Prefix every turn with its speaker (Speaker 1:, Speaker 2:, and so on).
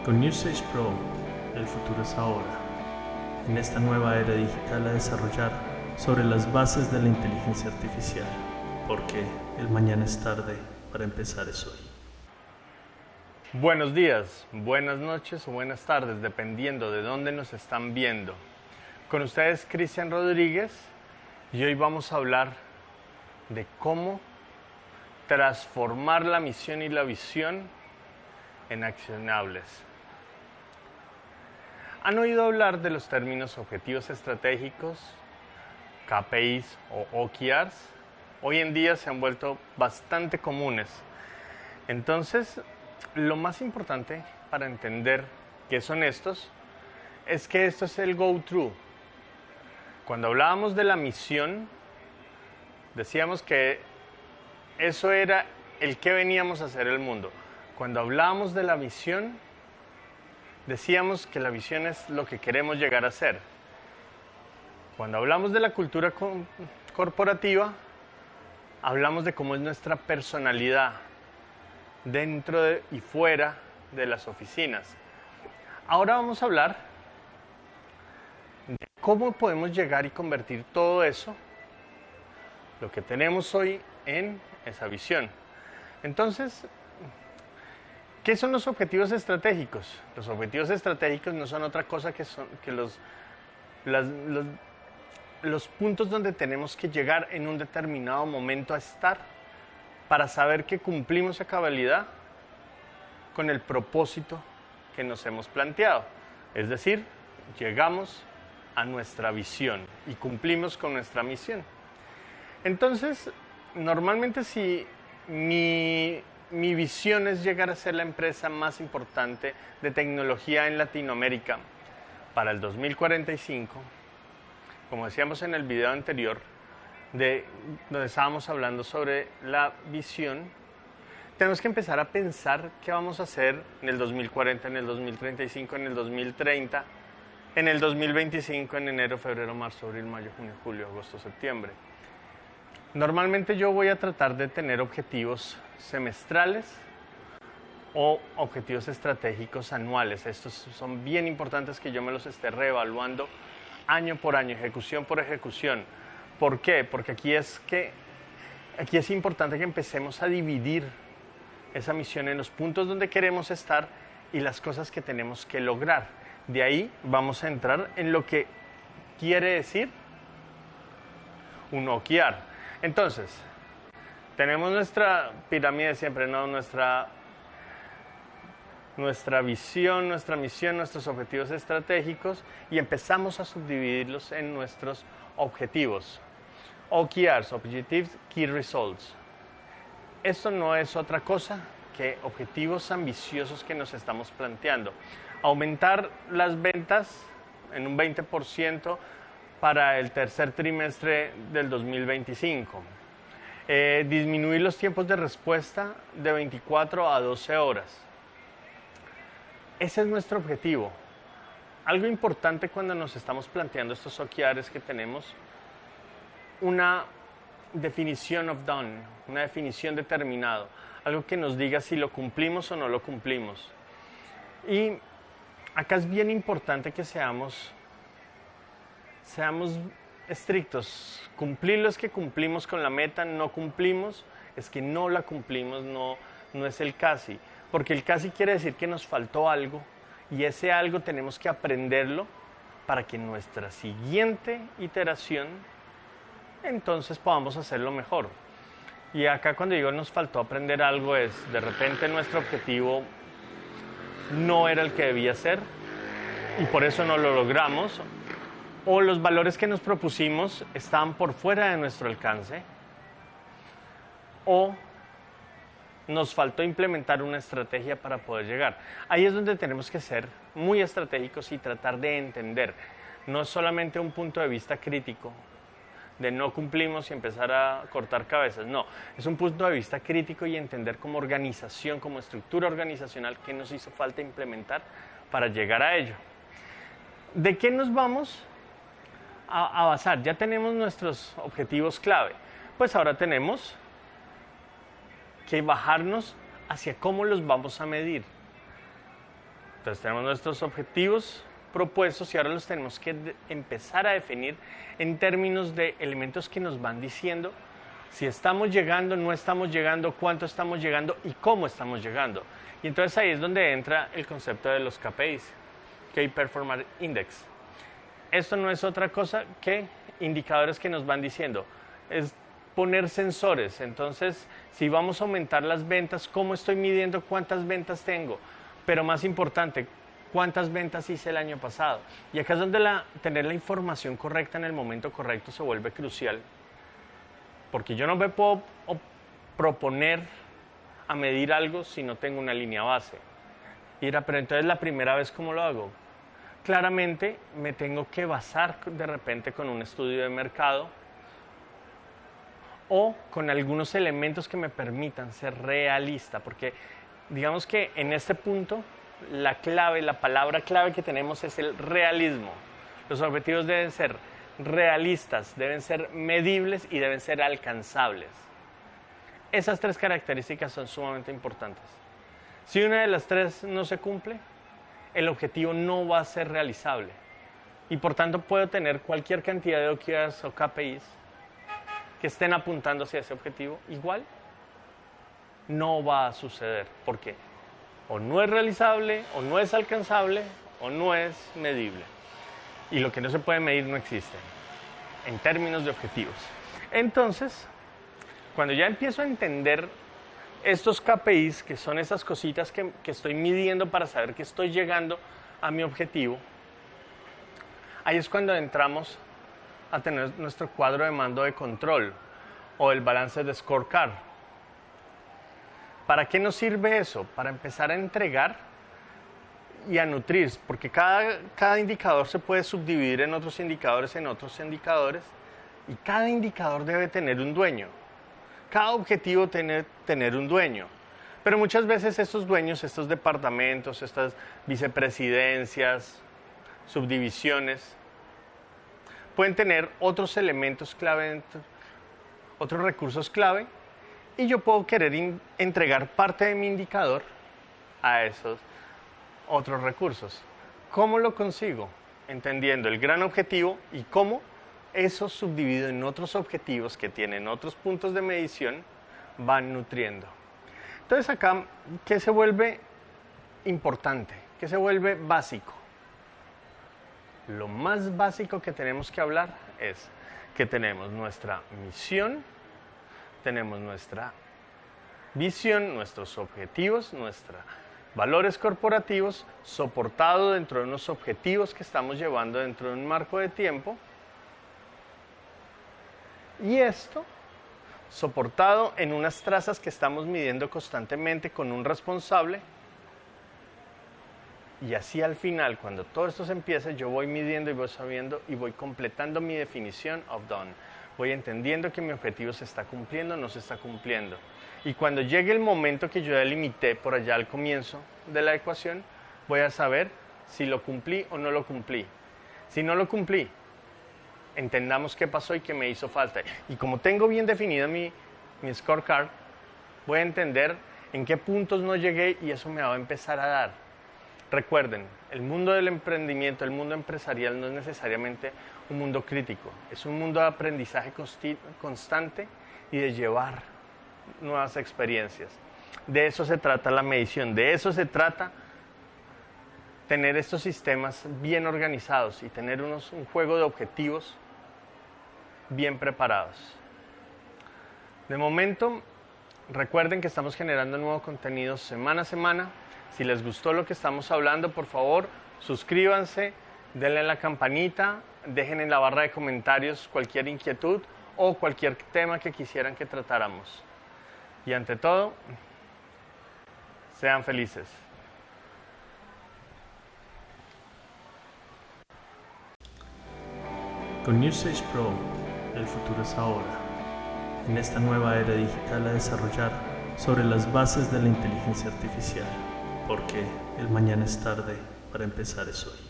Speaker 1: Con Usage Pro, el futuro es ahora. En esta nueva era digital a desarrollar sobre las bases de la inteligencia artificial, porque el mañana es tarde, para empezar es hoy.
Speaker 2: Buenos días, buenas noches o buenas tardes, dependiendo de dónde nos están viendo. Con ustedes Cristian Rodríguez y hoy vamos a hablar de cómo transformar la misión y la visión en accionables. ¿Han oído hablar de los términos objetivos estratégicos, KPIs o OKRs? Hoy en día se han vuelto bastante comunes. Entonces, lo más importante para entender qué son estos es que esto es el go-through. Cuando hablábamos de la misión, decíamos que eso era el que veníamos a hacer el mundo. Cuando hablábamos de la visión, decíamos que la visión es lo que queremos llegar a ser. Cuando hablamos de la cultura corporativa, hablamos de cómo es nuestra personalidad dentro y fuera de las oficinas. Ahora vamos a hablar de cómo podemos llegar y convertir todo eso, lo que tenemos hoy, en esa visión. Entonces, ¿qué son los objetivos estratégicos? Los objetivos estratégicos no son otra cosa que los puntos donde tenemos que llegar en un determinado momento a estar para saber que cumplimos a cabalidad con el propósito que nos hemos planteado. Es decir, llegamos a nuestra visión y cumplimos con nuestra misión. Entonces, normalmente si mi visión es llegar a ser la empresa más importante de tecnología en Latinoamérica para el 2045, como decíamos en el video anterior, donde estábamos hablando sobre la visión, tenemos que empezar a pensar qué vamos a hacer en el 2040, en el 2035, en el 2030, en el 2025, en enero, febrero, marzo, abril, mayo, junio, julio, agosto, septiembre. Normalmente yo voy a tratar de tener objetivos semestrales o objetivos estratégicos anuales. Estos son bien importantes que yo me los esté reevaluando año por año, ejecución por ejecución. ¿Por qué? Porque aquí es importante que empecemos a dividir esa misión en los puntos donde queremos estar y las cosas que tenemos que lograr. De ahí vamos a entrar en lo que quiere decir un OKR. Entonces, tenemos nuestra pirámide siempre, ¿no? Nuestra visión, nuestra misión, nuestros objetivos estratégicos y empezamos a subdividirlos en nuestros objetivos. OKRs, Objectives Key Results. Esto no es otra cosa que objetivos ambiciosos que nos estamos planteando. Aumentar las ventas en un 20% para el tercer trimestre del 2025. Disminuir los tiempos de respuesta de 24 a 12 horas. Ese es nuestro objetivo. Algo importante cuando nos estamos planteando estos OKRs es que tenemos una definición of done, una definición de terminado, algo que nos diga si lo cumplimos o no lo cumplimos. Y acá es bien importante que seamos estrictos. Cumplir es que cumplimos con la meta, no cumplimos es que no la cumplimos, no es el casi. Porque el casi quiere decir que nos faltó algo y ese algo tenemos que aprenderlo para que en nuestra siguiente iteración entonces podamos hacerlo mejor. Y acá cuando digo nos faltó aprender algo es, de repente nuestro objetivo no era el que debía ser y por eso no lo logramos, o los valores que nos propusimos estaban por fuera de nuestro alcance, o nos faltó implementar una estrategia para poder llegar. Ahí es donde tenemos que ser muy estratégicos y tratar de entender. No es solamente un punto de vista crítico, de no cumplimos y empezar a cortar cabezas. No, es un punto de vista crítico y entender como organización, como estructura organizacional, qué nos hizo falta implementar para llegar a ello. ¿De qué nos vamos a basar? Ya tenemos nuestros objetivos clave. Pues ahora tenemos que bajarnos hacia cómo los vamos a medir. Entonces tenemos nuestros objetivos propuestos y ahora los tenemos que empezar a definir en términos de elementos que nos van diciendo si estamos llegando, no estamos llegando, cuánto estamos llegando y cómo estamos llegando. Y entonces ahí es donde entra el concepto de los KPIs, Key Performance Index. Esto no es otra cosa que indicadores que nos van diciendo, es poner sensores. Entonces, si vamos a aumentar las ventas, ¿cómo estoy midiendo cuántas ventas tengo? Pero más importante, ¿cuántas ventas hice el año pasado? Y acá es donde tener la información correcta en el momento correcto se vuelve crucial. Porque yo no me puedo proponer a medir algo si no tengo una línea base. Y era, pero entonces la primera vez, ¿cómo lo hago? Claramente me tengo que basar de repente con un estudio de mercado o con algunos elementos que me permitan ser realista. Porque digamos que en este punto la palabra clave que tenemos es el realismo. Los objetivos deben ser realistas, deben ser medibles y deben ser alcanzables. Esas tres características son sumamente importantes. Si una de las tres no se cumple, el objetivo no va a ser realizable. Y por tanto puedo tener cualquier cantidad de OKRs o KPIs que estén apuntando hacia ese objetivo, igual no va a suceder. ¿Por qué? O no es realizable, o no es alcanzable, o no es medible. Y lo que no se puede medir no existe, en términos de objetivos. Entonces, cuando ya empiezo a entender estos KPIs, que son esas cositas que estoy midiendo para saber que estoy llegando a mi objetivo, ahí es cuando entramos a tener nuestro cuadro de mando de control o el balance de scorecard. ¿Para qué nos sirve eso? Para empezar a entregar y a nutrir, porque cada indicador se puede subdividir en otros indicadores, y cada indicador debe tener un dueño. Cada objetivo tiene tener un dueño. Pero muchas veces estos dueños, estos departamentos, estas vicepresidencias, subdivisiones, pueden tener otros elementos clave, otros recursos clave, y yo puedo querer entregar parte de mi indicador a esos otros recursos. ¿Cómo lo consigo? Entendiendo el gran objetivo y cómo eso subdividido en otros objetivos que tienen otros puntos de medición van nutriendo. Entonces acá, ¿qué se vuelve importante? ¿Qué se vuelve básico? Lo más básico que tenemos que hablar es que tenemos nuestra misión, tenemos nuestra visión, nuestros objetivos, nuestros valores corporativos, soportado dentro de unos objetivos que estamos llevando dentro de un marco de tiempo. Y esto soportado en unas trazas que estamos midiendo constantemente con un responsable. Y así al final, cuando todo esto se empieza, yo voy midiendo y voy sabiendo y voy completando mi definición of done. Voy entendiendo que mi objetivo se está cumpliendo o no se está cumpliendo. Y cuando llegue el momento que yo delimité por allá al comienzo de la ecuación, voy a saber si lo cumplí o no lo cumplí. Si no lo cumplí, entendamos qué pasó y qué me hizo falta. Y como tengo bien definido mi scorecard, voy a entender en qué puntos no llegué y eso me va a empezar a dar. Recuerden, el mundo del emprendimiento, el mundo empresarial no es necesariamente un mundo crítico, es un mundo de aprendizaje constante y de llevar nuevas experiencias. De eso se trata la medición, de eso se trata tener estos sistemas bien organizados y tener un juego de objetivos bien preparados. De momento, recuerden que estamos generando nuevo contenido semana a semana. Si les gustó lo que estamos hablando, por favor, suscríbanse, denle a la campanita, dejen en la barra de comentarios cualquier inquietud o cualquier tema que quisieran que tratáramos. Y ante todo, sean felices.
Speaker 1: Con Usage Pro, el futuro es ahora. En esta nueva era digital a desarrollar sobre las bases de la inteligencia artificial, porque el mañana es tarde para empezar es hoy.